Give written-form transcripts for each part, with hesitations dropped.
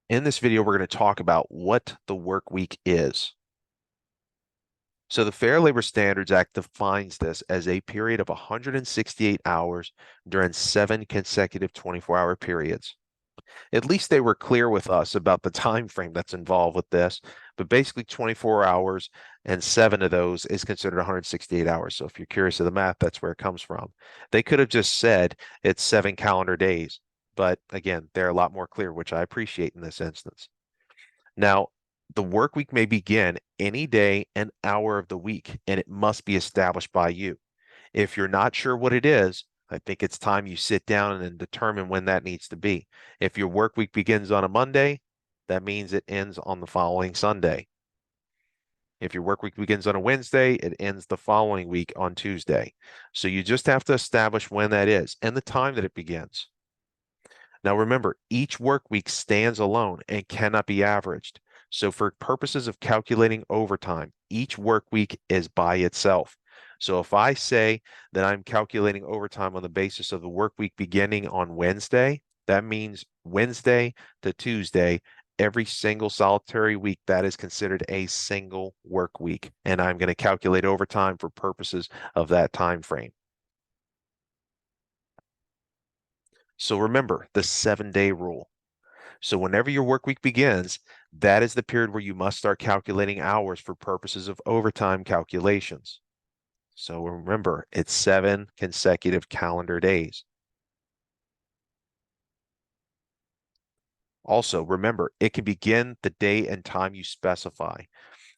In this video, we're going to talk about what the work week is. So the Fair Labor Standards Act defines this as a period of 168 hours during 7 consecutive 24-hour periods. At least they were clear with us about the time frame that's involved with this, but basically 24 hours and 7 of those is considered 168 hours. So if you're curious of the math, that's where it comes from. They could have just said it's 7 calendar days, but again, they're a lot more clear, which I appreciate in this instance. Now, the work week may begin any day and hour of the week, and it must be established by you. If you're not sure what it is, I think it's time you sit down and determine when that needs to be. If your work week begins on a Monday, that means it ends on the following Sunday. If your work week begins on a Wednesday, it ends the following week on Tuesday. So you just have to establish when that is and the time that it begins. Now remember, each work week stands alone and cannot be averaged. So for purposes of calculating overtime, each work week is by itself. So if I say that I'm calculating overtime on the basis of the work week beginning on Wednesday, that means Wednesday to Tuesday, every single solitary week, that is considered a single work week. And I'm going to calculate overtime for purposes of that time frame. So remember the 7-day rule. So whenever your work week begins, that is the period where you must start calculating hours for purposes of overtime calculations. So remember, it's 7 consecutive calendar days. Also, remember, it can begin the day and time you specify.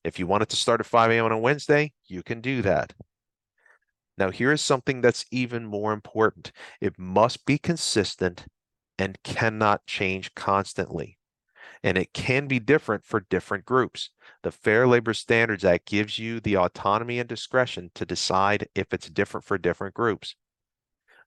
If you want it to start at 5 a.m. on a Wednesday, you can do that. Now, here is something that's even more important. It must be consistent and cannot change constantly. And it can be different for different groups. The Fair Labor Standards Act gives you the autonomy and discretion to decide if it's different for different groups.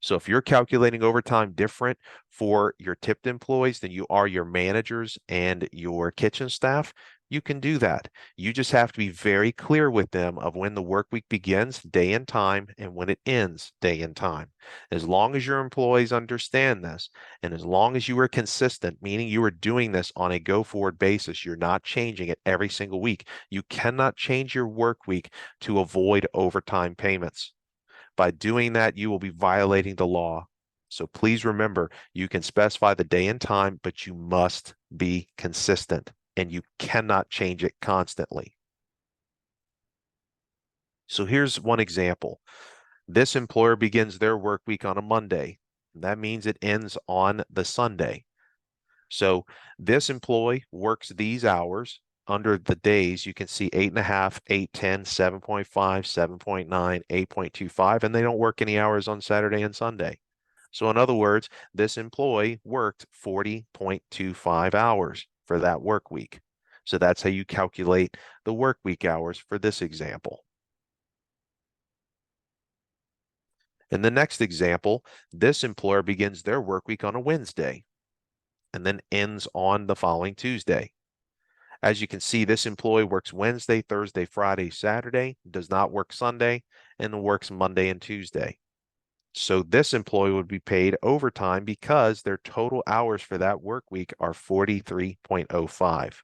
So if you're calculating overtime different for your tipped employees than you are your managers and your kitchen staff, you can do that. You just have to be very clear with them of when the work week begins, day and time, and when it ends, day and time. As long as your employees understand this, and as long as you are consistent, meaning you are doing this on a go-forward basis, you're not changing it every single week. You cannot change your work week to avoid overtime payments. By doing that, you will be violating the law. So please remember, you can specify the day and time, but you must be consistent and you cannot change it constantly. So here's one example. This employer begins their work week on a Monday. That means it ends on the Sunday. So this employee works these hours. Under the days, you can see 8.5, 8.10, 7.5, 7.9, 8.25, and they don't work any hours on Saturday and Sunday. So in other words, this employee worked 40.25 hours for that work week. So that's how you calculate the work week hours for this example. In the next example, this employer begins their work week on a Wednesday and then ends on the following Tuesday. As you can see, this employee works Wednesday, Thursday, Friday, Saturday, does not work Sunday, and works Monday and Tuesday. So this employee would be paid overtime because their total hours for that work week are 43.05.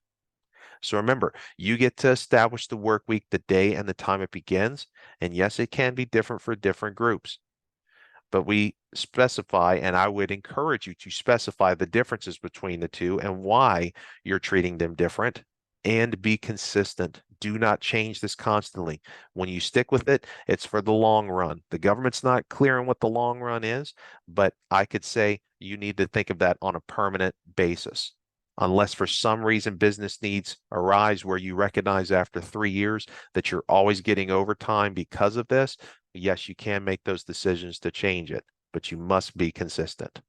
So remember, you get to establish the work week, the day and the time it begins. And yes, it can be different for different groups. But we specify, and I would encourage you to specify the differences between the two and why you're treating them different, and be consistent. Do not change this constantly. When you stick with it, it's for the long run. The government's not clear on what the long run is, but I could say you need to think of that on a permanent basis. Unless for some reason business needs arise where you recognize after 3 years that you're always getting overtime because of this, yes, you can make those decisions to change it, but you must be consistent.